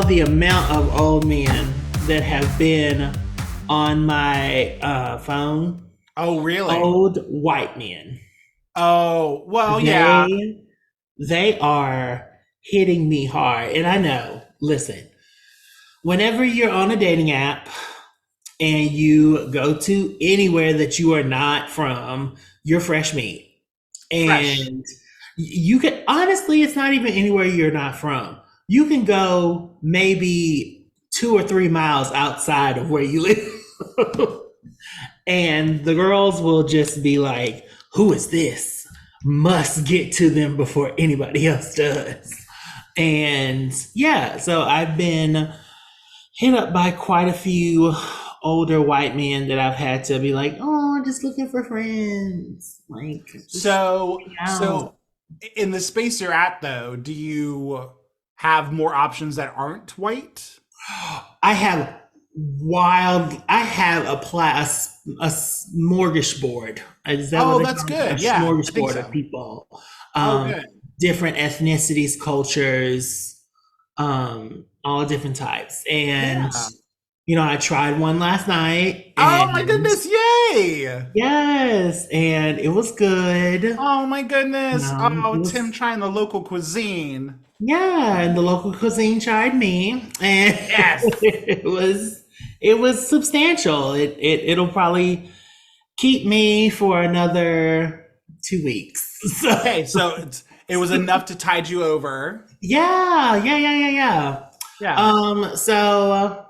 the amount of old men that have been on my phone. Oh, really? Old white men. Oh, well, yeah. They are hitting me hard. And I know, listen, whenever you're on a dating app and you go to anywhere that you are not from, you're fresh meat. Fresh. And you can, honestly, it's not even anywhere you're not from. You can go maybe 2 or 3 miles outside of where you live. And the girls will just be like, who is this? Must get to them before anybody else does. And yeah, so I've been hit up by quite a few older white men that I've had to be like, oh, I'm just looking for friends. Like, just So, hang out. so in the space you're at, though, do you have more options that aren't white? I have I have a smorgasbord. Is that what Oh, they that's call it? A good. Yeah, I think smorgasbord of so. people. Oh, Um, good. Different ethnicities, cultures, all different types. And, Yeah. I tried one last night Oh my and goodness, yay! yes, and it was good. Oh my goodness. It Oh, Tim was, trying the local cuisine. yeah, and the local cuisine tried me and Yes. it was substantial. It'll probably keep me for another 2 weeks. So Okay, so it was enough to tide you over. yeah, yeah, yeah, yeah, yeah. Yeah. So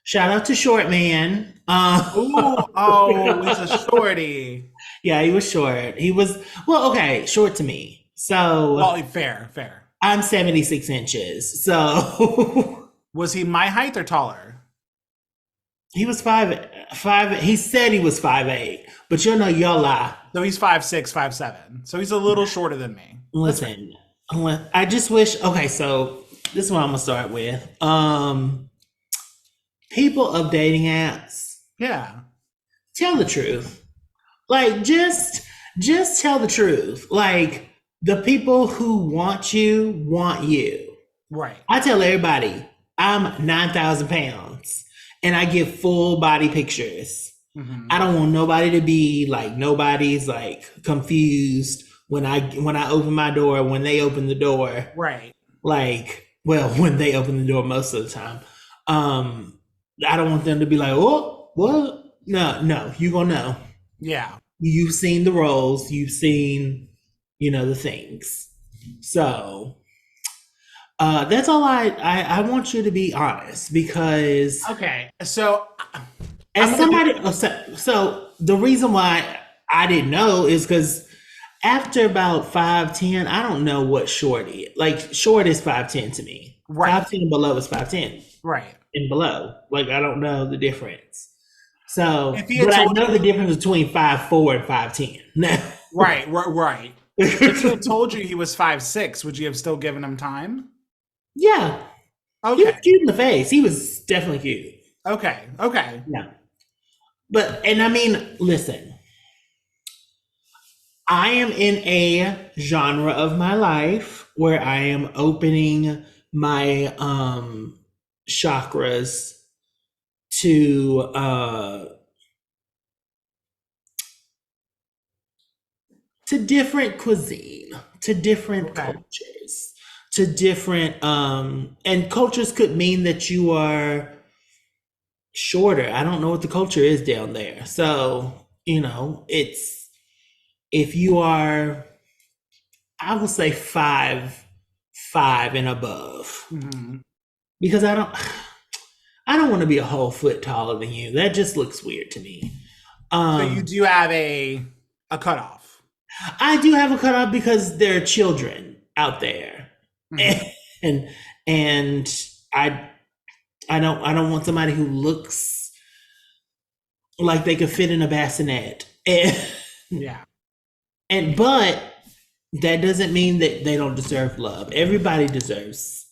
shout out to Short Man. Ooh, oh, he's a shorty. Yeah, he was short. He was well, okay, short to me. So Well, fair, fair. I'm 76 inches. So Was he my height or taller? he was 5'5". He said he was 5'8", but y'all lie. So he's 5'6", 5'7". So he's a little shorter than me. That's fair. Listen, I just wish. Okay, so this is what I'm gonna start with. People of dating apps, Yeah. tell the truth. Like, just tell the truth. Like, the people who want you want you. Right. I tell everybody I'm 9,000 pounds, and I give full body pictures. Hmm. I don't want nobody to be like nobody's like confused when I open my door, when they open the door. Right. Like, well, when they open the door most of the time. I don't want them to be like, oh, what? No, no, you gonna know. Yeah. You've seen the roles, you've seen, the things. So that's all I want you to be honest because Okay. So I'm as gonna be. somebody, so the reason why I didn't know is because after about 5'10", I don't know what short is. Like, short is 5'10" to me. Right. 5'10" and below is 5'10" Right. and below. Like, I don't know the difference. So, If he had but I told know the you. difference between 5'4" and 5'10". Now, Right. Right. Right. If he had told you he was 5'6", would you have still given him time? yeah, he was Okay. cute in the face. He was definitely cute. Okay. Okay. Yeah. But, and I mean, listen, I am in a genre of my life where I am opening my chakras to different cuisine, to different Okay. cultures, to different and cultures could mean that you are shorter. I don't know what the culture is down there. So, it's if you are, I would say 5'5" and above. Hmm. Because I don't want to be a whole foot taller than you. That just looks weird to me. So you Um do have a cutoff. I do have a cutoff because there are children out there. Hmm. And and I I don't want somebody who looks like they could fit in a bassinet. Yeah. But that doesn't mean that they don't deserve love. Everybody deserves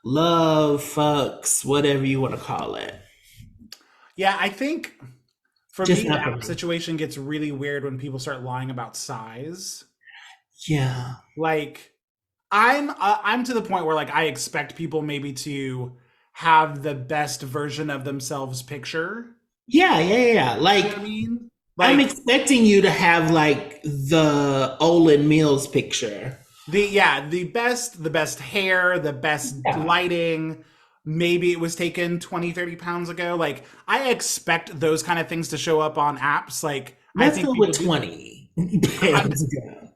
love, fucks, whatever you want to call it. Yeah. I think for Just me, the not for app me. situation gets really weird when people start lying about size. Yeah. Like, I'm to the point where like I expect people maybe to have the best version of themselves picture. Yeah, yeah, yeah, yeah. You know what I Like mean? I'm Like expecting you to have like the Olin Mills picture. the best hair, the best Yeah. lighting. Maybe it was taken 20, 30 pounds ago. Like I expect those kind of things to show up on apps. Like I Let's think go people with do. 20 I'm pounds ago.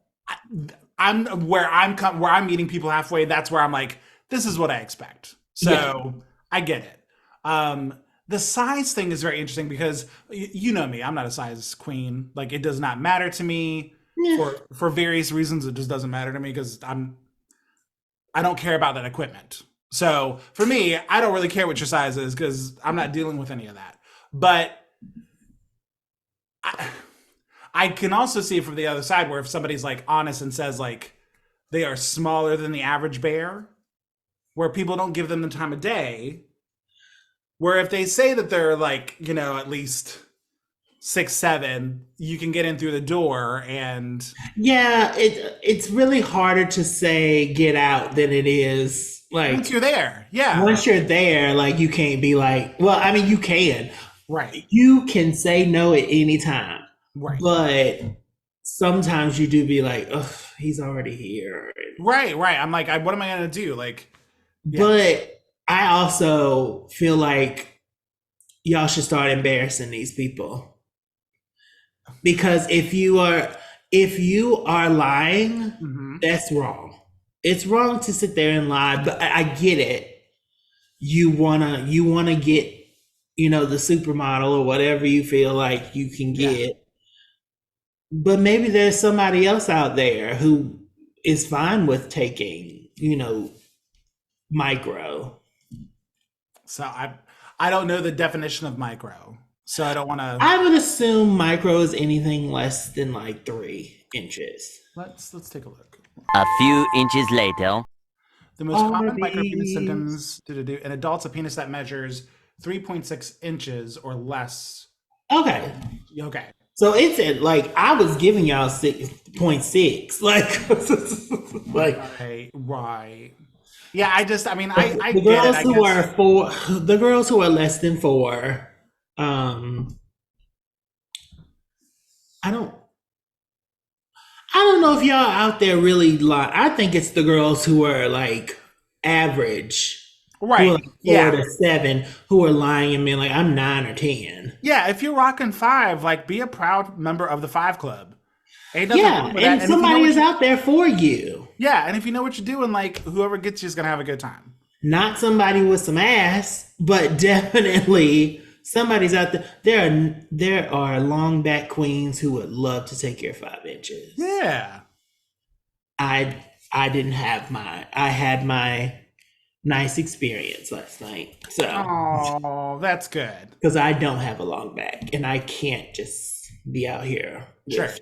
I'm where I'm meeting people halfway. That's where I'm like, this is what I expect. Yeah. So I get it. Um, the size thing is very interesting because you know me, I'm not a size queen. Like it does not matter to me Yeah. for various reasons. It just doesn't matter to me because I don't care about that equipment. So for me, I don't really care what your size is because I'm not dealing with any of that. But I, I can also see it from the other side where if somebody's like honest and says like they are smaller than the average bear, where people don't give them the time of day, where if they say that they're like, at least 6'7", you can get in through the door and Yeah, it's really harder to say get out than it is once like you're there, yeah. once you're there, like you can't be like, well, I mean you can. Right. You can say no at any time. Right. But sometimes you do be like, ugh, he's already here. Right, right. I'm like, what am I gonna do? Like, yeah. But I also feel like y'all should start embarrassing these people. Because if you are lying, Hmm. that's wrong. It's wrong to sit there and lie, but I get it. You wanna get, the supermodel or whatever you feel like you can Yeah. get. But maybe there's somebody else out there who is fine with taking, micro. So I don't know the definition of micro, so I don't want to. I would assume micro is anything less than like 3 inches. Let's take a look. A few inches later. The most Are common micropenis these symptoms in adults, a penis that measures 3.6 inches or less. okay? Okay. So it's at like I was giving y'all 6.6, like, like Right. Right. Yeah. I mean, I the get it. girls I who guess. are the girls who are less than 4. Um, I don't I don't know if y'all out there really lie. I think it's the girls who are like average, who are Right. like four Yeah. to seven, who are lying and being like, I'm 9 or 10. Yeah. If you're rocking five, like be a proud member of the Five Club. Ain't nothing Yeah, wrong with that. and And if you know somebody what is you, out there for you, yeah, and if you know what you're doing, like whoever gets you is gonna have a good time. not somebody with some ass, but definitely somebody's out there. There are long back queens who would love to take your 5 inches. Yeah. I didn't have I had my nice experience last night. So Oh, that's good. because I don't have a long back and I can't just be out here Sure. with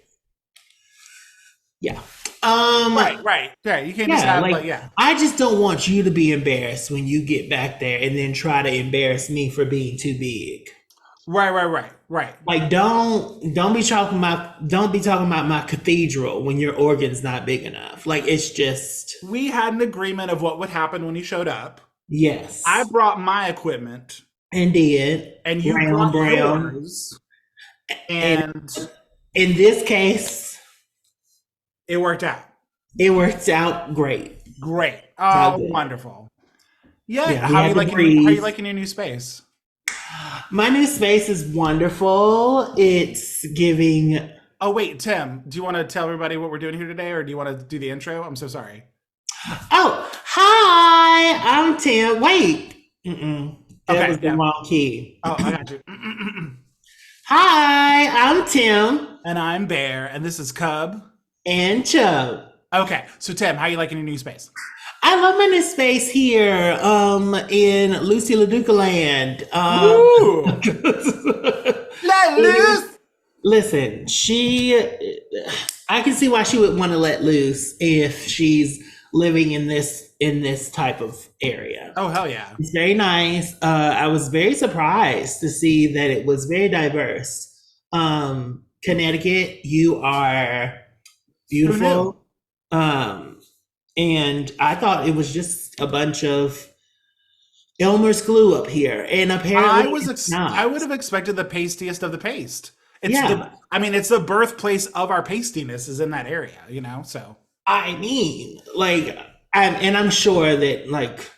yeah. Right, right. Yeah, you can't just Yeah, have like like yeah. I just don't want you to be embarrassed when you get back there and then try to embarrass me for being too big. Right, right, right, right. Like don't be talking about my cathedral when your organ's not big enough. Like it's just We had an agreement of what would happen when you showed up. yes. I brought my equipment And did and you round brought brown. yours And and in this case, it worked out. it worked out great. Great. How Oh, good. wonderful. Yeah, Yeah, we how had you to liking how you breathe. liking your new space? My new space is wonderful. It's giving. Oh wait, Tim, do you want to tell everybody what we're doing here today or do you want to do the intro? I'm so sorry. Oh, hi! I'm Tim. Wait. That Okay, was the yeah. wrong key. Oh, I got you. Hi, I'm Tim And I'm Bear, and this is Cub. and Chub. Okay, so Tim, how you liking your new space? I love my new space here in Lucy LaDuca land. Woo! Let loose! Listen, I can see why she would want to let loose if she's living in this type of area. Oh hell yeah! It's very nice. I was very surprised to see that it was very diverse. Connecticut, you are Who knew? beautiful. Um, And I thought it was just a bunch of Elmer's glue up here, and apparently it's I not. would have expected the pastiest of the paste. Yeah, It's the birthplace of our pastiness is in that area, so. I mean, like, I'm sure that like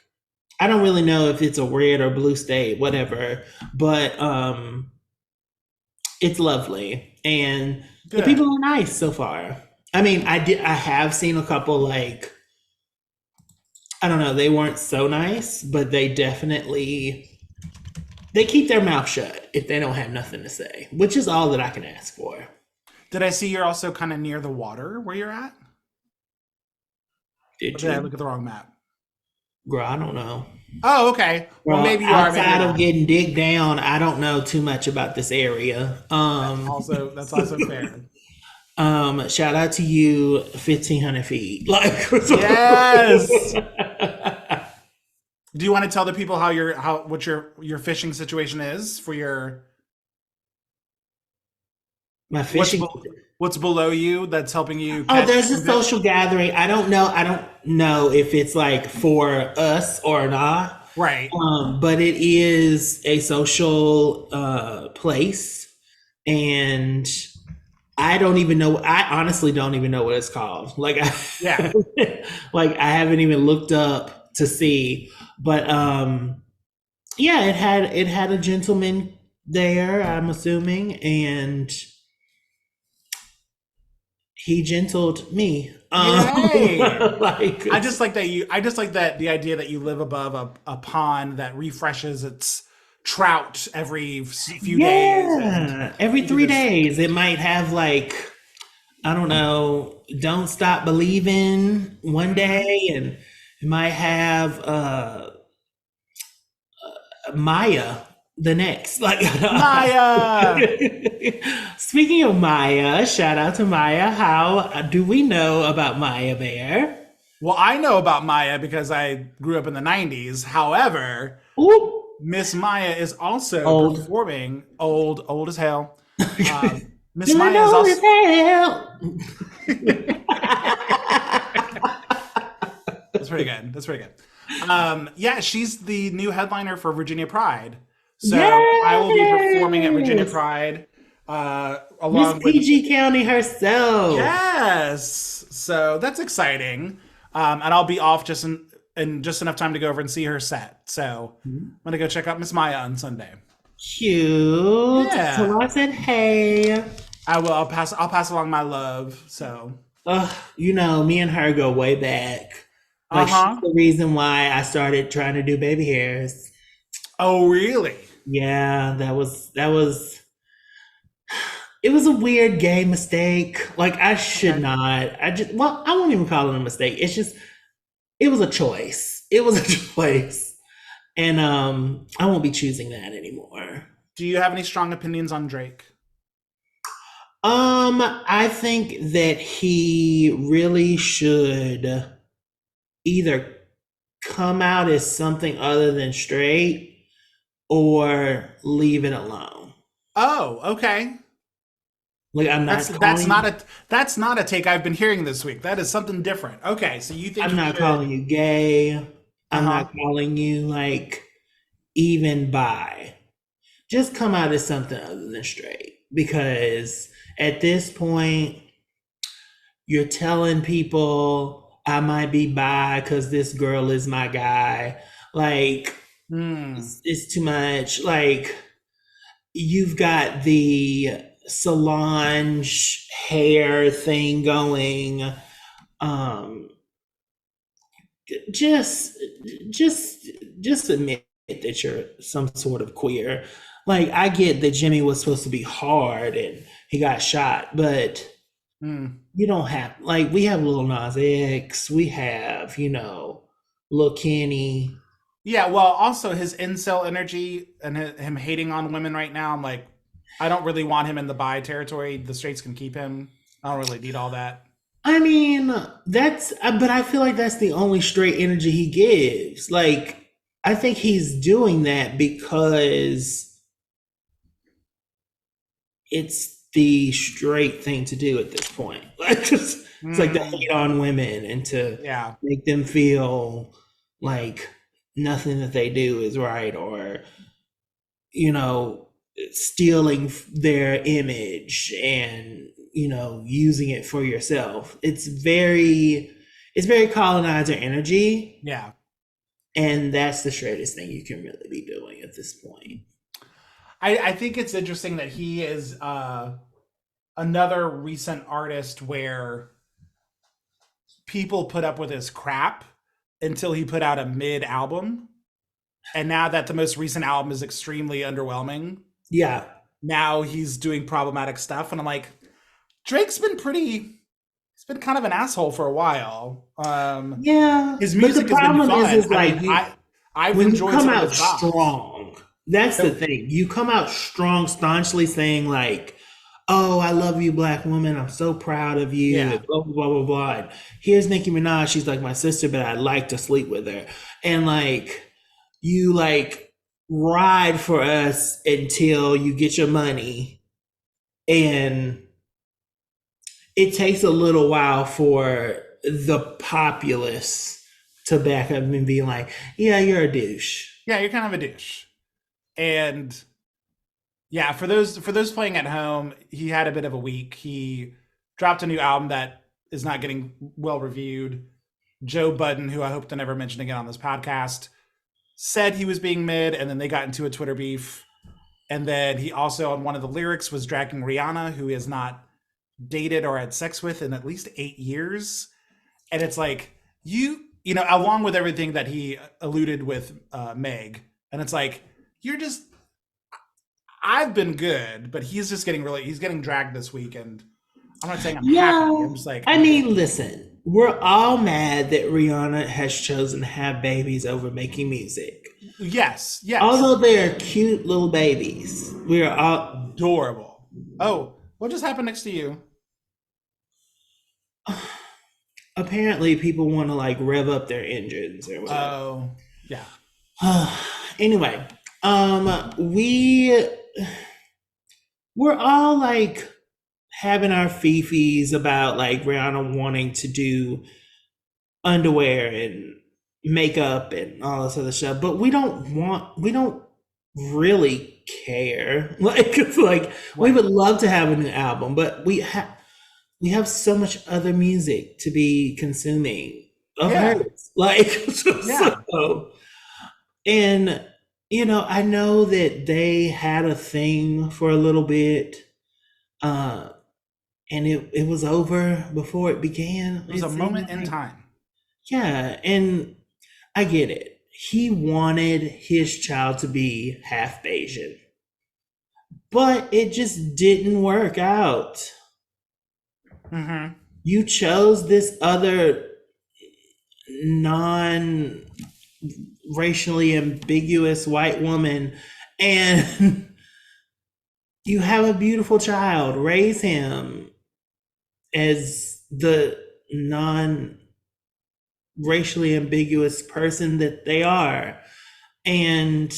I don't really know if it's a red or blue state, whatever, but it's lovely and the Good. people are nice so far. I mean, I have seen a couple like I don't know, they weren't so nice, but they keep their mouth shut if they don't have nothing to say, which is all that I can ask for. Did I see you're also kind of near the water where you're at? Or Did did I you? look at the wrong map? Girl, I don't know. Oh, okay. Well, Well, maybe you are, maybe you're outside of not. getting digged down, I don't know too much about this area. That's also fair. Shout out to you, 1,500 feet. Like, Yes. Do you want to tell the people what your fishing situation is for your my what's fishing. what's below you that's helping you Oh, catch there's a and fish? social gathering. I don't know. I don't know if it's like for us or not. Right. But it is a social place, and I don't even know. I honestly don't even know what it's called. Like, Yeah. like I haven't even looked up to see. But yeah, it had a gentleman there. I'm assuming, and he gentled me. Yay. Like I just like that the idea that you live above a pond that refreshes its trout every few days and yeah, every you can three just days it might have like I don't know, don't stop believing one Mhm. day, and it might have Maya the next. Like, Maya. speaking of Maya, shout out to Maya. How do we know about Maya Bear? Well, I know about Maya because I grew up in the 90s. However, Ooh, Miss Maya is also old. performing old as hell. Miss Do I Maya is know also this That's pretty good. That's pretty good. Yeah, she's the new headliner for Virginia Pride. So I will be performing at Virginia Yes, Pride Miss along with PG County herself. yes. So that's exciting. And I'll be off in just enough time to go over and see her set. So I'm gonna go check out Miss Maya on Sunday. Cute. Yeah, So I said, hey. I will. I'll pass along my love. So Me and her go way back. uh Like, she's huh. the reason why I started trying to do baby hairs. Oh really? Yeah, it was a weird gay mistake. Like, I should Okay. not. I won't even call it a mistake. It's just, it was a choice. It was a choice. And I won't be choosing that anymore. Do you have any strong opinions on Drake? I think that he really should either come out as something other than straight or leave it alone. Oh, okay. Like, That's not a take I've been hearing this week. That is something different. Okay, so you think I'm he not should? calling you gay. Uh I'm not huh. calling you like even bi. Just come out as something other than straight. Because at this point, you're telling people I might be bi because this girl is my guy. Like, Hmm. it's too much. Like, you've got the Solange hair thing going. Um, just, just, just admit that you're some sort of queer. Like, I get that Jimmy was supposed to be hard and he got shot, but Hmm. you don't have like we have Lil Nas X, we have Lil Kenny. Yeah. Well, also his incel energy and him hating on women right now. I'm like, I don't really want him in the bi territory. The straights can keep him. I don't really need all that. I mean, but I feel like that's the only straight energy he gives. Like, I think he's doing that because it's the straight thing to do at this point. Like it's like to hate on women and to make them feel like nothing that they do is right, or stealing their image and using it for yourself. It's very colonizer energy. Yeah. And that's the straightest thing you can really be doing at this point. I think it's interesting that he is another recent artist where people put up with his crap until he put out a mid album. And now that the most recent album is extremely underwhelming. Yeah. Now he's doing problematic stuff. And I'm like, Drake's been he's been kind of an asshole for a while. Yeah. His music has been fun. Is like, I've when enjoyed you come some of out his songs. strong, that's the thing. You come out strong, staunchly saying like, oh, I love you, black woman. I'm so proud of you. Yeah. Blah, blah, blah, blah. And here's Nicki Minaj. She's like my sister, but I'd like to sleep with her. And like, you like ride for us until you get your money. And it takes a little while for the populace to back up and be like, yeah, you're a douche. Yeah, you're kind of a douche. And yeah, for those playing at home, he had a bit of a week. He dropped a new album that is not getting well reviewed. Joe Budden, who I hope to never mention again on this podcast, said he was being mid, and then they got into a Twitter beef. And then he also, on one of the lyrics, was dragging Rihanna, who he has not dated or had sex with in at least 8 years. And it's like, along with everything that he alluded with Meg, and it's like, I've been good, but he's just he's getting dragged this week, and I'm not saying I'm happy. I'm just like, listen, we're all mad that Rihanna has chosen to have babies over making music. Yes. Although they are cute little babies, we are all adorable. Oh, what just happened next to you? Apparently, people want to like rev up their engines or whatever. Oh, yeah. Anyway, we're all like having our fifis about like Rihanna wanting to do underwear and makeup and all this other stuff, but we don't really care. Like it's like we would love to have a new album, but we have so much other music to be consuming of hers. Like so, and I know that they had a thing for a little bit, and it was over before it began. It was a moment in time. Yeah, and I get it. He wanted his child to be half Asian, but it just didn't work out. Mm-hmm. You chose this other non-racially ambiguous white woman, and you have a beautiful child. Raise him as the non-racially ambiguous person that they are, and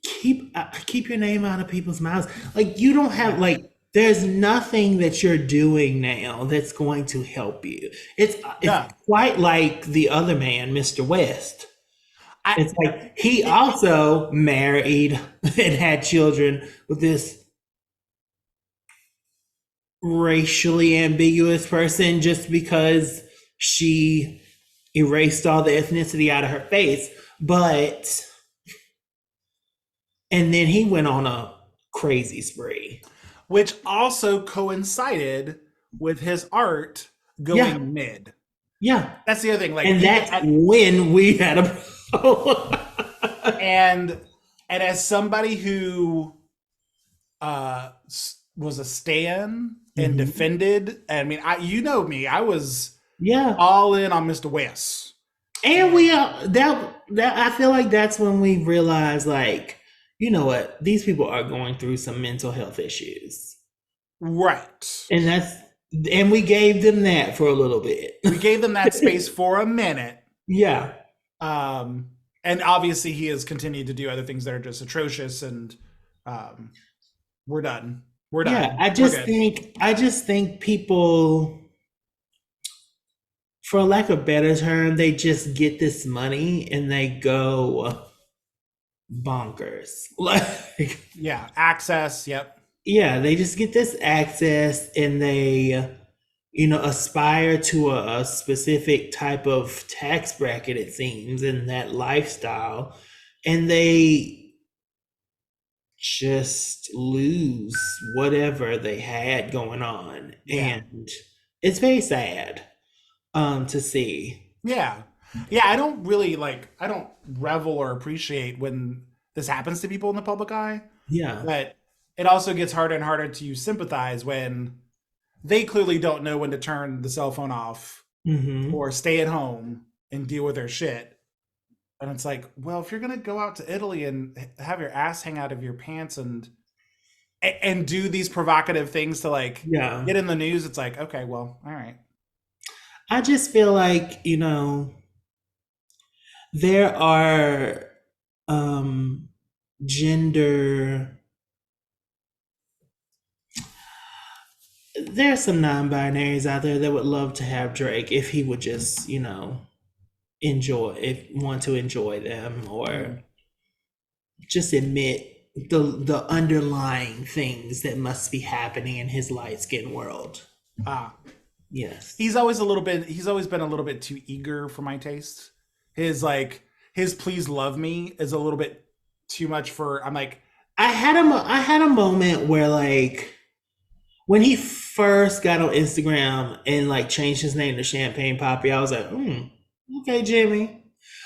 keep your name out of people's mouths. Like you don't have like. There's nothing that you're doing now that's going to help you. It's quite like the other man, Mr. West. It's like he also married and had children with this racially ambiguous person just because she erased all the ethnicity out of her face. And then he went on a crazy spree. Which also coincided with his art going mid. Yeah. That's the other thing. Like, and that's when we had a problem. and as somebody who was a stan and defended, I mean, you know me, I was all in on Mr. West. And we that I feel like that's when we realized, like, you know what? These people are going through some mental health issues. Right. And we gave them that for a little bit. We gave them that space for a minute. Yeah. And obviously he has continued to do other things that are just atrocious and we're done. We're Yeah, done. We're good. I just think people, for lack of a better term, they just get this money and they go bonkers. Like, Yeah, access. Yep. yeah, they just get this access and they, aspire to a specific type of tax bracket, it seems, in that lifestyle. And they just lose whatever they had going on. Yeah. And it's very sad to see. Yeah. Yeah, I don't really I don't revel or appreciate when this happens to people in the public eye, Yeah. but it also gets harder and harder to sympathize when they clearly don't know when to turn the cell phone off Mm-hmm. or stay at home and deal with their shit. And it's like, well, if you're going to go out to Italy and have your ass hang out of your pants and do these provocative things to Yeah. get in the news, it's like, okay, well, all right. I just feel like, there are gender, there's some non-binaries out there that would love to have Drake if he would just, want to enjoy them, or just admit the underlying things that must be happening in his light-skinned world. Ah, Yes. he's always been a little bit too eager for my taste. His please love me is a little bit too much for, I'm like, I had a moment where, like, when he first got on Instagram and like changed his name to Champagne Poppy, I was like, okay, Jimmy.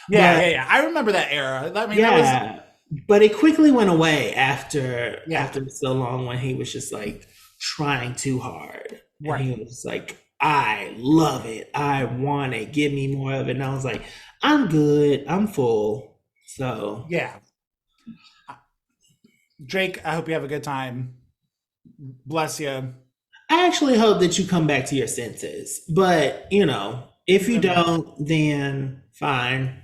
yeah. I remember that era. I mean, that Yeah. But it quickly went away after Yeah. so long, when he was just like trying too hard. Right. And he was like, I love it. I want it. Give me more of it. And I was like, I'm good. I'm full. So yeah. Drake, I hope you have a good time. Bless you. I actually hope that you come back to your senses. But, if you don't, then fine.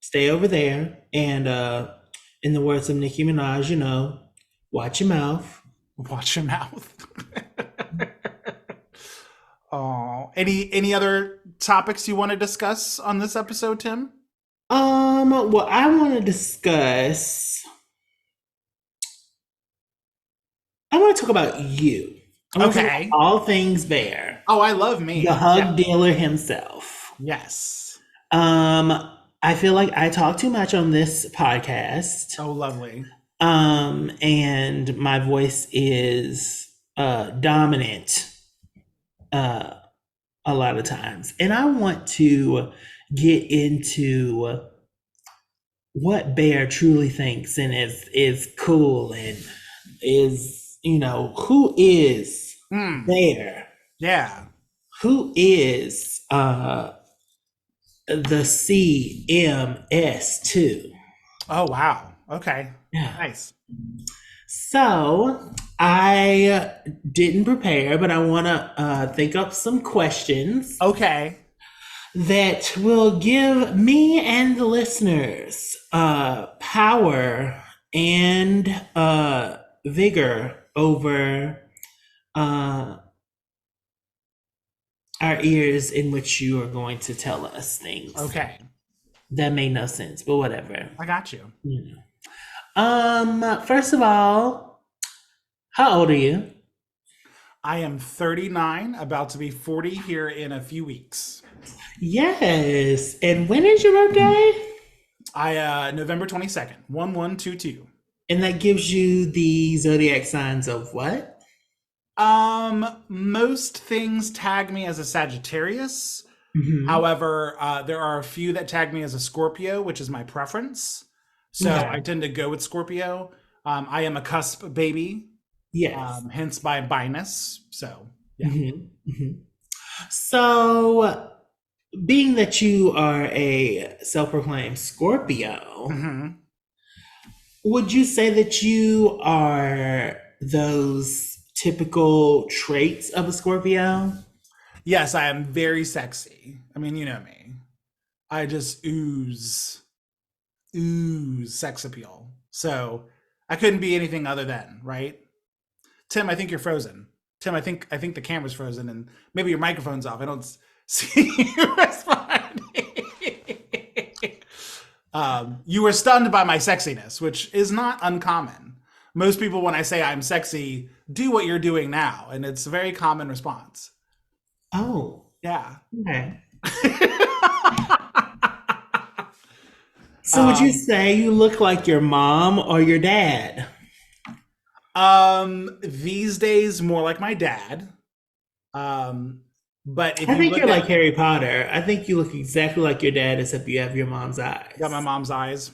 Stay over there. And in the words of Nicki Minaj, watch your mouth. Watch your mouth. Oh, any other topics you want to discuss on this episode, Tim? Well, I want to discuss. I want to talk about you. I want to talk Okay. about all things Bear, Oh, I love me. the hug Yeah. dealer himself. Yes. I feel like I talk too much on this podcast. Oh, lovely. And my voice is dominant a lot of times. And I want to get into what Bear truly thinks and is cool, and is, who is Bear? Yeah. Who is the CMS2? Oh, wow. Okay. Yeah. Nice. So I didn't prepare, but I want to think up some questions Okay. that will give me and the listeners power and vigor over our ears, in which you are going to tell us things. Okay. That made no sense, but whatever. I got you. First of all, how old are you? I am 39, about to be 40 here in a few weeks. Yes. And when is your birthday? November 22nd, 1122. And that gives you the zodiac signs of what? Most things tag me as a Sagittarius. Mhm. However, there are a few that tag me as a Scorpio, which is my preference. So Okay. I tend to go with Scorpio. I am a cusp baby, Yes. hence my binus. So yeah. Mhm. Mhm. So, being that you are a self-proclaimed Scorpio, Mhm. would you say that you are those typical traits of a Scorpio? Yes, I am very sexy. I mean, you know me. I just ooze sex appeal. So I couldn't be anything other than, right? Tim, I think you're frozen. Tim, I think the camera's frozen and maybe your microphone's off. I don't see you responding. You were stunned by my sexiness, which is not uncommon. Most people, when I say I'm sexy, do what you're doing now, and it's a very common response. Oh. Yeah. Okay. So would you say you look like your mom or your dad? These days, more like my dad. But if I you think look you're at, like Harry Potter. I think you look exactly like your dad, except you have your mom's eyes. got my mom's eyes.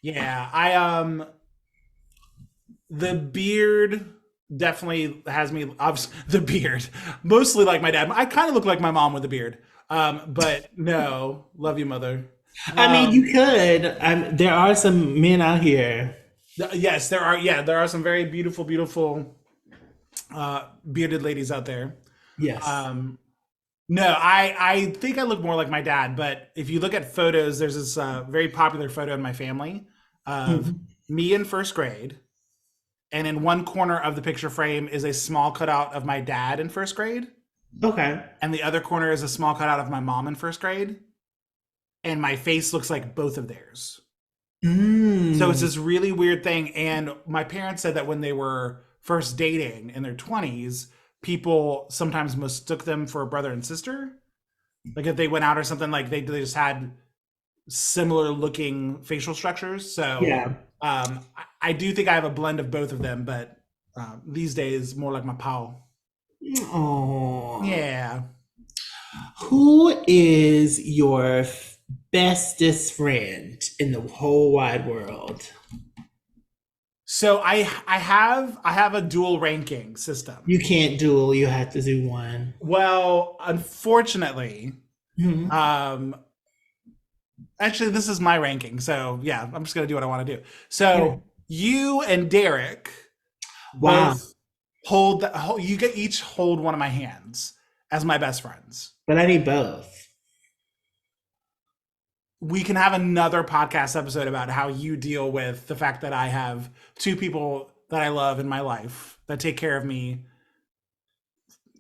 Yeah, I the beard definitely has me. The beard, mostly like my dad. I kind of look like my mom with a beard. But no, love you, mother. I mean, you could. There are some men out here. Yes, there are. Yeah, there are some very beautiful, beautiful bearded ladies out there. Yes. No, I think I look more like my dad, but if you look at photos, there's this very popular photo in my family of me in first grade, and in one corner of the picture frame is a small cutout of my dad in first grade, Okay. and the other corner is a small cutout of my mom in first grade, and my face looks like both of theirs. So it's this really weird thing, and my parents said that when they were first dating in their 20s, people sometimes mistook them for a brother and sister. Like if they went out or something, like they just had similar looking facial structures. So Yeah. I do think I have a blend of both of them, but these days more like my pal. Oh. Yeah. Who is your bestest friend in the whole wide world? So I have a dual ranking system. You can't duel. You have to do one. Well, unfortunately, actually, this is my ranking. So yeah, I'm just gonna do what I want to do. So you and Derek both hold you get each hold one of my hands as my best friends. But I need both. We can have another podcast episode about how you deal with the fact that I have two people that I love in my life that take care of me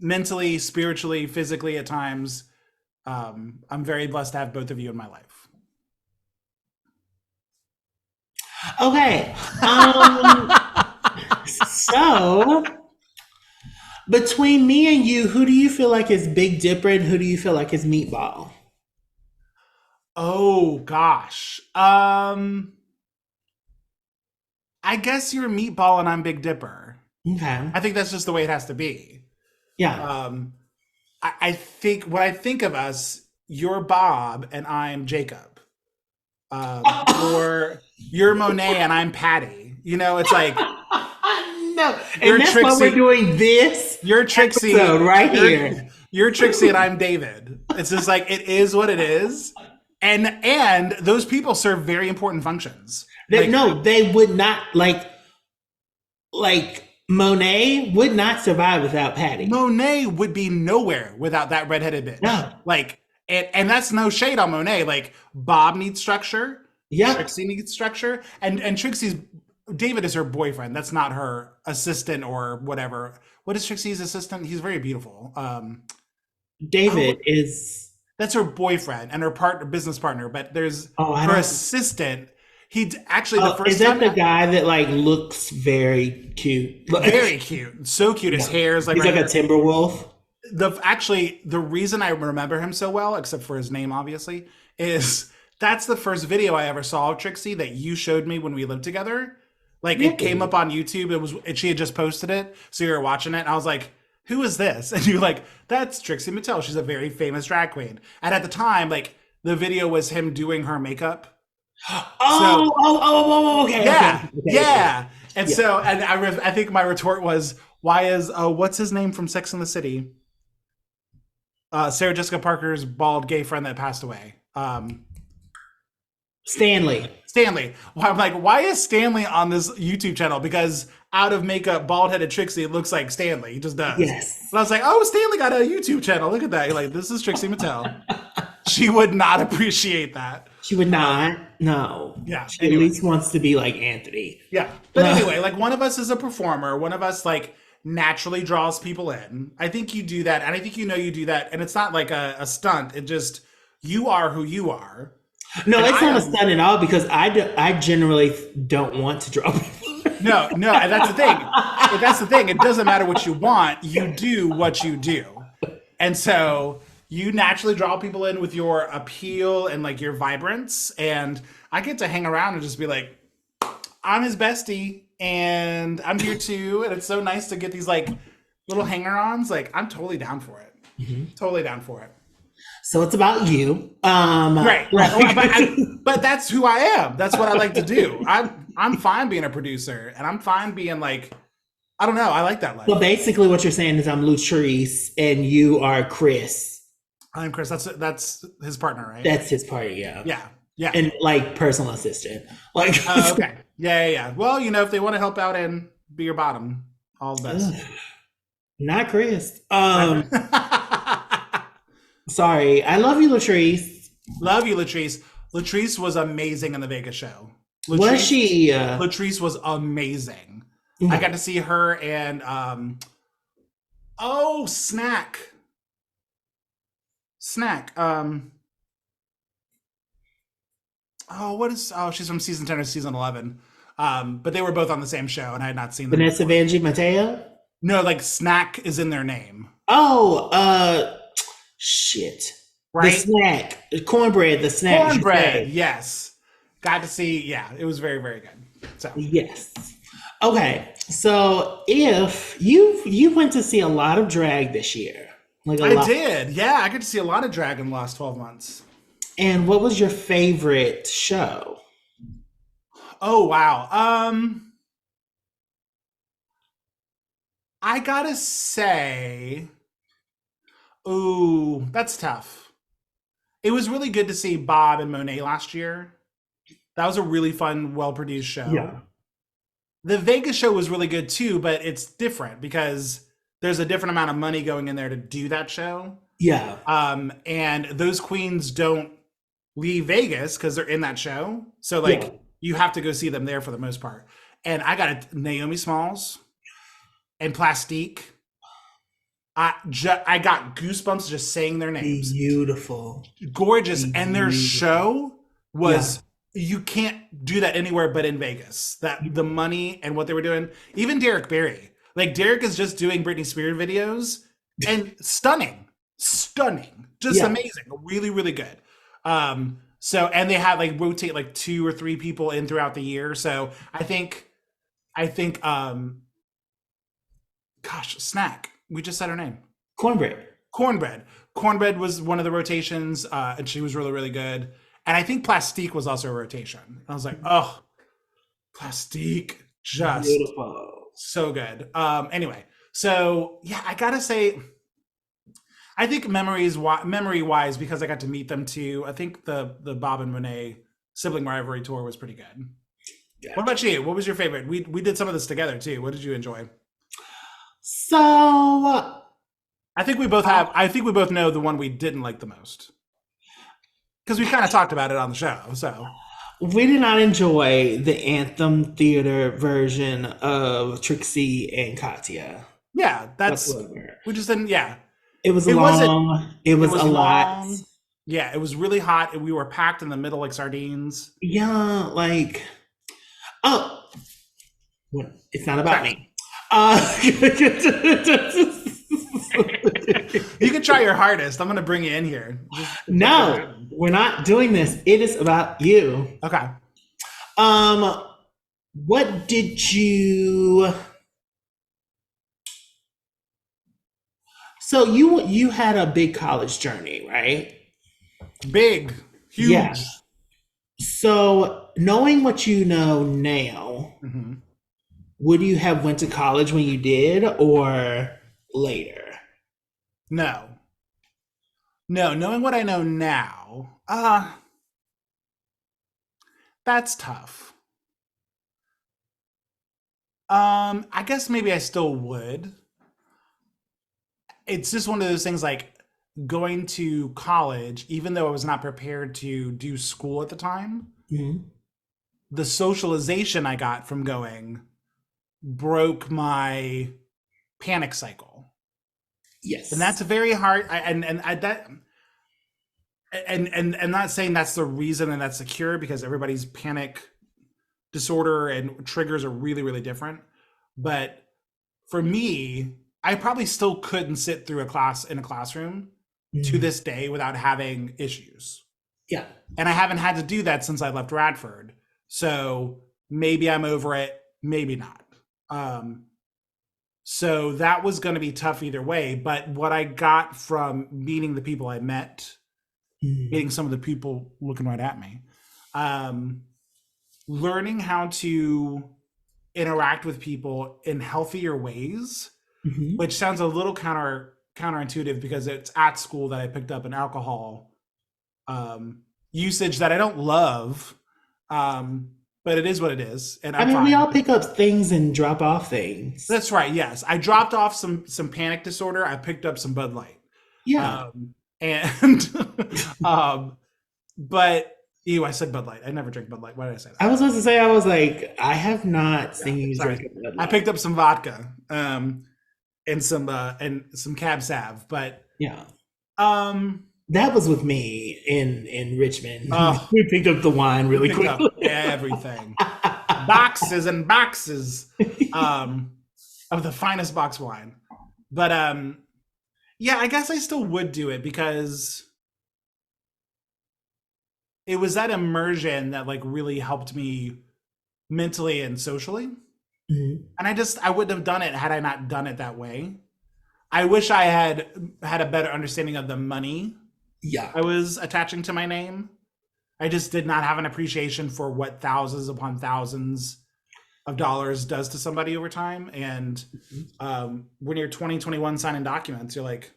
mentally, spiritually, physically at times. I'm very blessed to have both of you in my life. Okay. So between me and you, who do you feel like is Big Dipper and who do you feel like is Meatball? Oh gosh. I guess you're Meatball and I'm Big Dipper. Okay. I think that's just the way it has to be. Yeah. I think when I think of us, you're Bob and I'm Jacob. Or you're Monet and I'm Patty. You know, it's like No. You're And that's Trixie. why we're doing this. you're Trixie episode right here. You're Trixie and I'm David. It's just like it is what it is. And those people serve very important functions. They would not like Monet would not survive without Patty. Monet would be nowhere without that redheaded bitch. No. Like, and that's no shade on Monet. Like, Bob needs structure. Yeah. Trixie needs structure. And Trixie's, David is her boyfriend. That's not her assistant or whatever. What is Trixie's assistant? He's very beautiful. David is. That's her boyfriend and her business partner. But there's I her don't- assistant. He actually, the first is that time. the guy that like looks very cute? Very cute. So cute. His hair is like. He's right like a timber wolf. The reason I remember him so well, except for his name, obviously, is that's the first video I ever saw of Trixie that you showed me when we lived together. Like it came up on YouTube. She had just posted it, so you were watching it, and I was like, "Who is this?" And you're like, "That's Trixie Mattel. She's a very famous drag queen." And at the time, like the video was him doing her makeup. Okay. Yeah. And so, and I think my retort was, "Why is what's his name from Sex and the City?" Sarah Jessica Parker's bald gay friend that passed away. Stanley. Well, I'm like, why is Stanley on this YouTube channel? Because out of makeup, bald-headed Trixie, it looks like Stanley. He just does. Yes. And I was like, oh, Stanley got a YouTube channel. Look at that. You're like, this is Trixie Mattel. She would not appreciate that. She would not. No. Yeah. She at Anyway. least wants to be like Anthony. Yeah. But anyway, like one of us is a performer. One of us like naturally draws people in. I think you do that. And I think you do that. And it's not like a stunt. It just, you are who you are. No, And it's I not a am- stunt at all because I generally don't want to draw people. No, and that's the thing. That's the thing. It doesn't matter what you want. You do what you do. And so you naturally draw people in with your appeal and like your vibrance. And I get to hang around and just be like, I'm his bestie and I'm here too. And it's so nice to get these like little hanger-ons. Like I'm totally down for it. Totally down for it. So it's about you. Right. But that's who I am. That's what I like to do. I'm fine being a producer and I'm fine being like, I don't know. I like that life. Well, basically what you're saying is I'm Lutrice and you are Chris. I'm Chris. That's his partner, right? That's his party, yeah. Yeah. And like personal assistant. Like Okay. Yeah. Well, if they want to help out and be your bottom, all the best. Not Chris. Sorry. I love you, Latrice. Love you, Latrice. Latrice was amazing in the Vegas show. Was she? Latrice was amazing. I got to see her and Snack. She's from season 10 or season 11. But they were both on the same show and I had not seen them. Vanessa Vanjie Mateo? No, like Snack is in their name. Oh, shit. Right? The snack. Cornbread, the snack. Cornbread, yes. Got to see, it was very, very good. So yes. Okay. So if you went to see a lot of drag this year. Like I did. Yeah, I got to see a lot of drag in the last 12 months. And what was your favorite show? Oh, wow. I gotta say, ooh, that's tough. It was really good to see Bob and Monet last year. That was a really fun, well-produced show. Yeah. The Vegas show was really good too, but it's different because there's a different amount of money going in there to do that show. Yeah. And those queens don't leave Vegas because they're in that show. So like you have to go see them there for the most part. And I got Naomi Smalls and Plastique. I got goosebumps just saying their names. Beautiful. Gorgeous. And their show was, you can't do that anywhere but in Vegas. That the money and what they were doing. Even Derek Barry. Like Derek is just doing Britney Spears videos and stunning. Just amazing. Really, really good. So, and they had like rotate like 2 or 3 people in throughout the year. So I think, Snack. We just said her name. Cornbread was one of the rotations, and she was really, really good. And I think Plastique was also a rotation. And I was like, oh, Plastique, just beautiful. So good. Anyway, so yeah, I gotta say, I think memory-wise, because I got to meet them too, I think the Bob and Monet sibling rivalry tour was pretty good. Yeah. What about you? What was your favorite? We did some of this together too. What did you enjoy? So I think we both know the one we didn't like the most. Because we kind of talked about it on the show. So we did not enjoy the Anthem Theater version of Trixie and Katya. Yeah, we just didn't. Yeah, it was long. It was a lot. Yeah, it was really hot, and we were packed in the middle like sardines. Yeah, like it's not about me. You can try your hardest. I'm gonna bring you in here. No, we're not doing this. It is about you. Okay. What did you? So you had a big college journey, right? Big, huge. Yeah. So knowing what you know now, would you have went to college when you did, or later? No, knowing what I know now, that's tough. I guess maybe I still would. It's just one of those things like going to college, even though I was not prepared to do school at the time, the socialization I got from going broke my panic cycle. Yes. And that's a very hard, and not saying that's the reason and that's the cure, because everybody's panic disorder and triggers are really, really different. But for me, I probably still couldn't sit through a class in a classroom to this day without having issues. Yeah. And I haven't had to do that since I left Radford. So maybe I'm over it, maybe not. So that was going to be tough either way. But what I got from meeting the people I met, meeting some of the people looking right at me, learning how to interact with people in healthier ways, which sounds a little counterintuitive because it's at school that I picked up an alcohol usage that I don't love, but it is what it is. And I'm fine. we all pick up things and drop off things. That's right. Yes, I dropped off some panic disorder. I picked up some Bud Light. Yeah. But ew, I said Bud Light. I never drink Bud Light. Why did I say that? I was supposed to say, I was like, I have not seen you drink a Bud Light. I picked up some vodka, and some Cab Sav, but yeah. That was with me in Richmond. We picked up the wine really quickly. Everything. Boxes and boxes of the finest box wine. But yeah, I guess I still would do it because it was that immersion that like really helped me mentally and socially. And I wouldn't have done it had I not done it that way. I wish I had a better understanding of the money I was attaching to my name. I just did not have an appreciation for what thousands upon thousands of dollars does to somebody over time. And when you're 21 signing documents, you're like,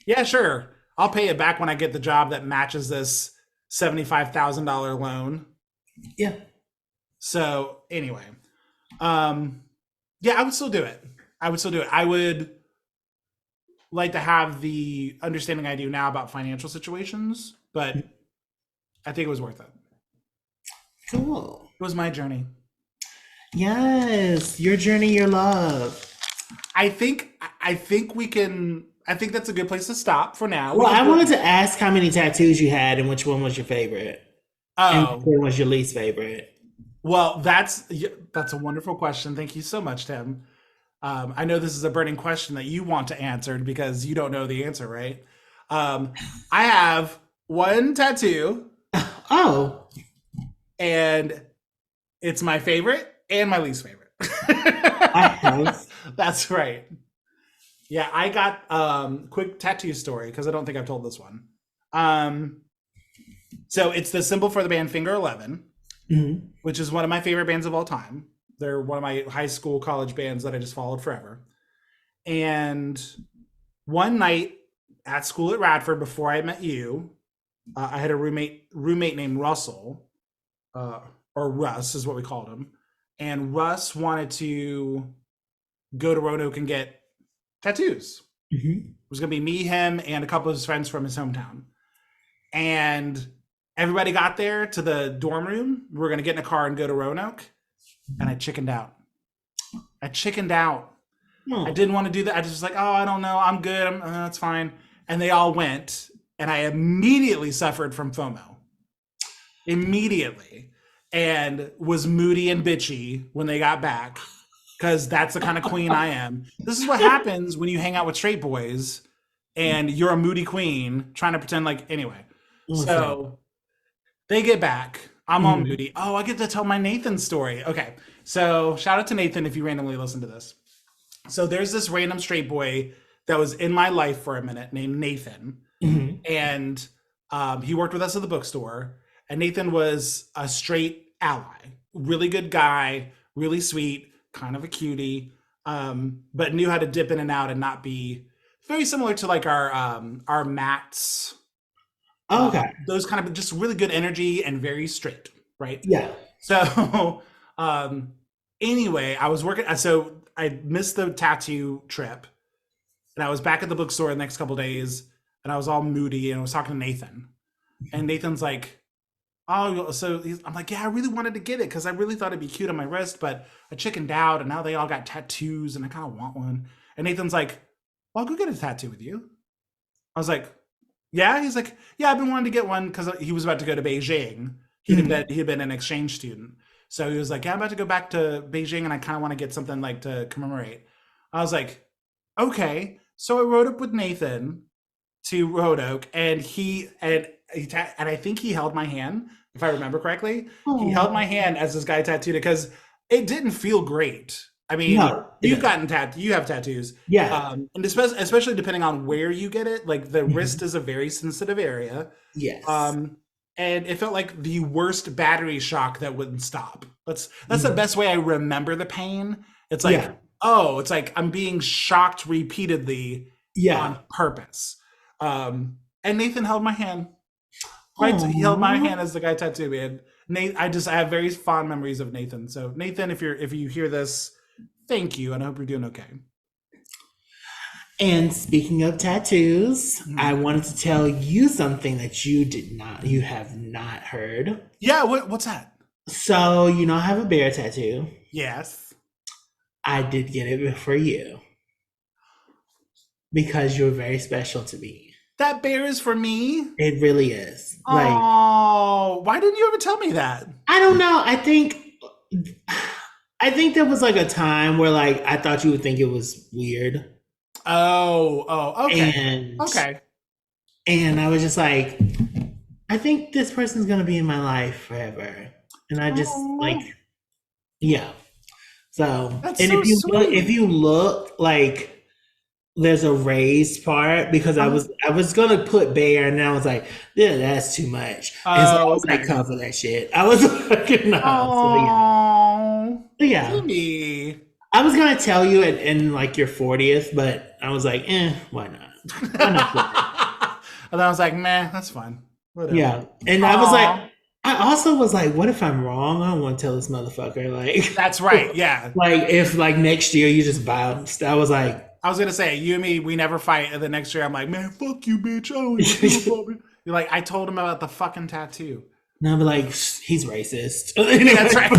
yeah, sure, I'll pay it back when I get the job that matches this $75,000 loan. Yeah. So anyway, yeah, I would still do it. I would like to have the understanding I do now about financial situations, but I think it was worth it. Cool. It was my journey. Yes, your journey, your love. I think that's a good place to stop for now. Well, I wanted to ask how many tattoos you had and which one was your favorite. And which one was your least favorite? Well, that's a wonderful question. Thank you so much, Tim. I know this is a burning question that you want to answer because you don't know the answer, right? I have one tattoo. Oh. And it's my favorite and my least favorite. That's right. Yeah, I got quick tattoo story because I don't think I've told this one. So it's the symbol for the band Finger 11, which is one of my favorite bands of all time. They're one of my high school, college bands that I just followed forever. And one night at school at Radford, before I met you, I had a roommate named Russell, or Russ is what we called him. And Russ wanted to go to Roanoke and get tattoos. It was going to be me, him, and a couple of his friends from his hometown. And everybody got there to the dorm room. We were going to get in a car and go to Roanoke. And I chickened out. I didn't want to do that. I just was like, oh, I don't know. I'm good. That's fine. And they all went. And I immediately suffered from FOMO. Immediately. And was moody and bitchy when they got back. Because that's the kind of queen I am. This is what happens when you hang out with straight boys. And you're a moody queen trying to pretend like, anyway. So they get back. I'm all moody. Oh, I get to tell my Nathan story. Okay. So shout out to Nathan if you randomly listen to this. So there's this random straight boy that was in my life for a minute named Nathan. And he worked with us at the bookstore. And Nathan was a straight ally. Really good guy. Really sweet. Kind of a cutie. But knew how to dip in and out and not be very similar to like our Matt's. Okay. Those kind of just really good energy and very straight, right? Yeah. So anyway, I was working, so I missed the tattoo trip and I was back at the bookstore the next couple of days. and I was all moody, and I was talking to Nathan, and Nathan's like, "Oh, so I'm like, yeah, I really wanted to get it because I really thought it'd be cute on my wrist, but I chickened out, and now they all got tattoos, and I kind of want one." And Nathan's like, "Well, I'll go get a tattoo with you." I was like, "Yeah." He's like, "Yeah, I've been wanting to get one because he was about to go to Beijing. He had been an exchange student, so he was like, yeah, I'm about to go back to Beijing, and I kind of want to get something like to commemorate." I was like, "Okay." So I rode up with Nathan to Road Oak, and and I think he held my hand, if I remember correctly. He held my hand as this guy tattooed it because it didn't feel great. I mean, No, you have tattoos, yeah. and especially depending on where you get it. Like the Mhm. wrist is a very sensitive area, Yes. and it felt like the worst battery shock that wouldn't stop. That's the best way I remember the pain. It's like, Yeah. oh, it's like I'm being shocked repeatedly Yeah. on purpose. And Nathan held my hand. Right, he held my Aw. hand as the guy tattooed me. And Nate, I have very fond memories of Nathan. So Nathan, if you hear this, thank you, and I hope you're doing okay. And speaking of tattoos, I wanted to tell you something that you have not heard. Yeah, what's that? So, I have a bear tattoo. Yes. I did get it for you because you're very special to me. That bear is for me. It really is. Oh, why didn't you ever tell me that? I don't know. I think there was like a time where like I thought you would think it was weird. Okay. Okay. And I was just like, I think this person's gonna be in my life forever. And I just like, yeah. So, That's and so if sweet. you look like there's a raised part because I was gonna put bear and then I was like, yeah, that's too much. And so I was like, Okay. cover that shit. I was like, no. So yeah. Timmy. I was gonna tell you in like your 40th, but I was like, why not? Why not put it? And then I was like, meh, that's fine. Whatever. Yeah. And I was like, I also was like, what if I'm wrong? I don't want to tell this motherfucker. Like, that's right. Yeah. like if like next year you just bounced. I was like, I was gonna say, you and me, we never fight. And the next year, I'm like, man, fuck you, bitch. I don't even feel about it. You're like, I told him about the fucking tattoo. and I'll be like, he's racist. That's right.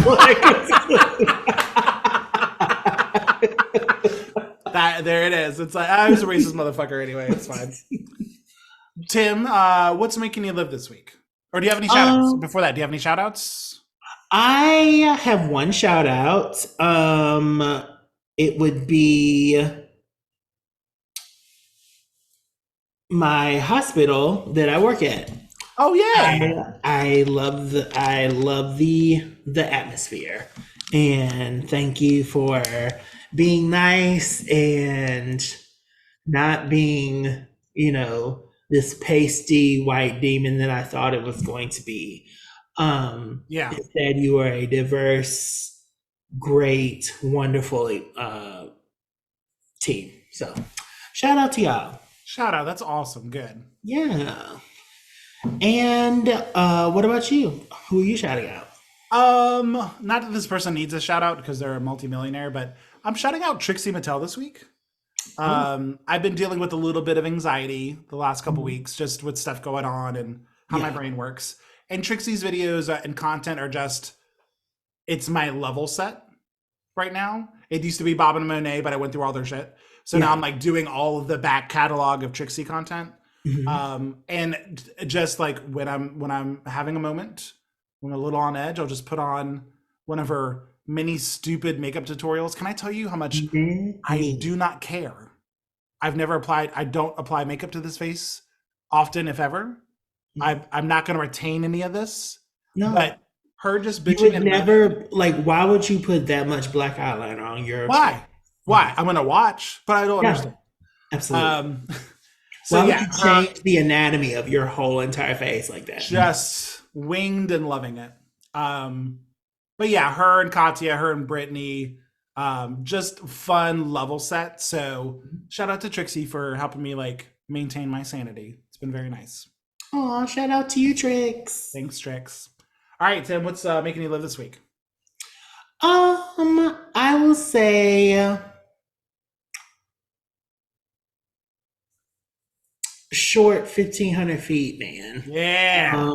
There it is. It's like, I was a racist motherfucker anyway. It's fine. Tim, what's making you live this week? Or do you have any shout outs? Before that, do you have any shout outs? I have one shout out. It would be my hospital that I work at. Oh yeah. I love the atmosphere. And thank you for being nice and not being, this pasty white demon that I thought it was going to be. Yeah. Instead, you are a diverse, great, wonderful team. So, shout out to y'all. Shout out. That's awesome. Good. Yeah. And what about you? Who are you shouting out? Not that this person needs a shout out because they're a multimillionaire, but I'm shouting out Trixie Mattel this week. I've been dealing with a little bit of anxiety the last couple weeks, just with stuff going on and how my brain works. And Trixie's videos and content are just, it's my level set right now. It used to be Bob and Monet, but I went through all their shit. So now I'm like doing all of the back catalog of Trixie content. And just like when I'm having a moment, when I'm a little on edge, I'll just put on one of her many stupid makeup tutorials. Can I tell you how much I do not care? I don't apply makeup to this face often, if ever. I'm not going to retain any of this. No. But her just bitching. You would never, like, why would you put that much black eyeliner on your Why? Why? I'm going to watch, but I don't understand. Absolutely. So why would you change the anatomy of your whole entire face like that? Just winged and loving it. But yeah, her and Katya, her and Brittany, just fun level set. So shout out to Trixie for helping me like maintain my sanity. It's been very nice. Oh, shout out to you, Trix. Thanks, Trix. All right, Tim, what's making you live this week? I will say short 1,500 feet man. Yeah.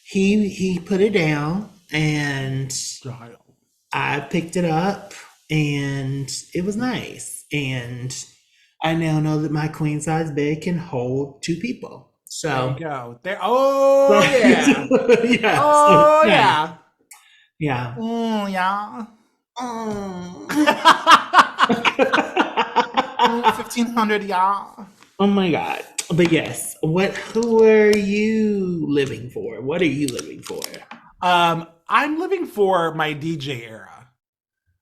He put it down and I picked it up and it was nice. And I now know that my queen size bed can hold 2 people. So there you go. There. Oh yeah. yeah. Oh So, yeah. Yeah. Oh yeah. 1,500. Yeah. Oh my God. But yes, who are you living for? What are you living for? I'm living for my DJ era.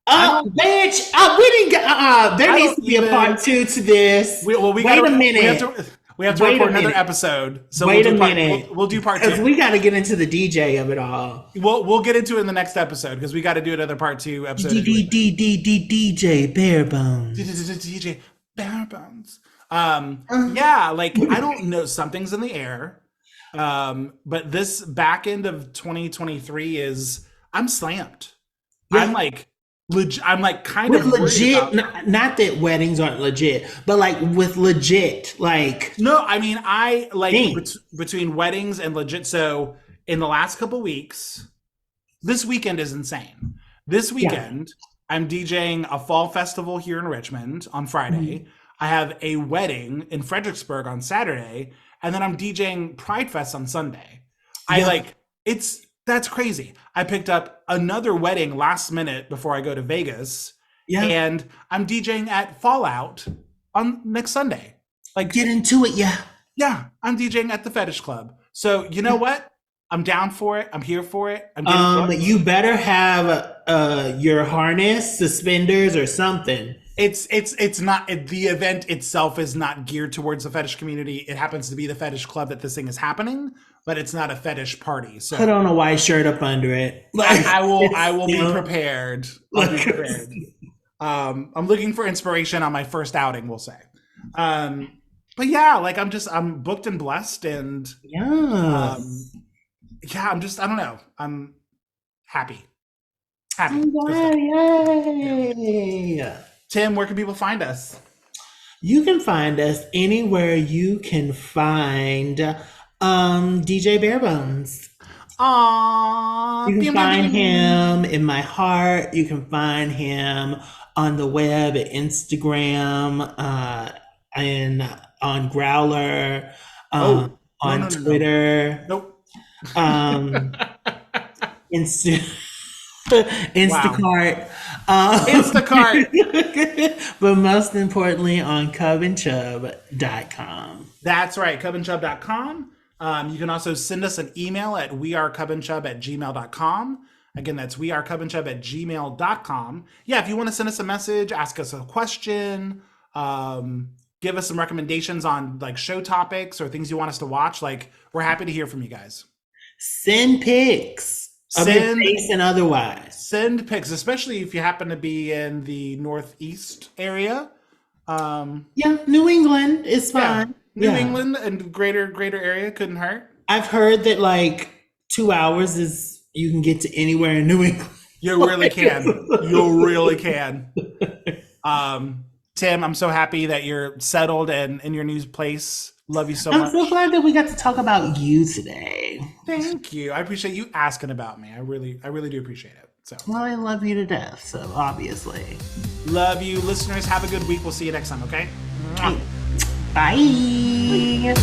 Oh, bitch! We didn't get. There needs to be a part 2 to this. Wait a minute. We have to record another episode. So wait a minute. We'll do part 2 because we got to get into the DJ of it all. We'll get into it in the next episode because we got to do another part 2 episode. DJ Barebones. DJ Barebones. Yeah, like I don't know. Something's in the air. But this back end of 2023 I'm slammed. Yeah. I'm like kind of legit. Not that weddings aren't legit, but like with legit, like no. I mean, I like between weddings and legit. So in the last couple weeks, this weekend is insane. This weekend, I'm DJing a fall festival here in Richmond on Friday. Mm-hmm. I have a wedding in Fredericksburg on Saturday, and then I'm DJing Pride Fest on Sunday. Yeah. That's crazy. I picked up another wedding last minute before I go to Vegas. Yeah. And I'm DJing at Fallout on next Sunday. Like, get into it, yeah. Yeah, I'm DJing at the Fetish Club. So you know what? I'm down for it. I'm here for it. You better have your harness, suspenders, or something. It's not the event itself is not geared towards the fetish community. It happens to be the Fetish Club that this thing is happening, but it's not a fetish party. So put on a white shirt up under it. I will be prepared. I'll be prepared. I'm looking for inspiration on my first outing, we'll say. But yeah, like I'm booked and blessed, and I don't know. I'm happy. Yay! Tim, where can people find us? You can find us anywhere you can find DJ Barebones. Aww. You can find him in my heart. You can find him on the web at Instagram, and on Growler, on Twitter. Nope. Instacart. Wow. Instacart. But most importantly on cubandchub.com. That's right, cubandchub.com. You can also send us an email at wearecubandchub@gmail.com. Again, that's wearecubandchub@gmail.com. Yeah, if you want to send us a message, ask us a question, give us some recommendations on like show topics or things you want us to watch, like we're happy to hear from you guys. Send pics. Of your face and otherwise. Send pics, especially if you happen to be in the Northeast area. New England is fine. New England and greater area couldn't hurt. I've heard that like 2 hours is you can get to anywhere in New England. You really can. You really can. Tim, I'm so happy that you're settled and in your new place. Love you so much. I'm so glad that we got to talk about you today. Thank you. I appreciate you asking about me. I really do appreciate it. So. Well, I love you to death, so obviously. Love you, listeners. Have a good week. We'll see you next time, okay? Bye.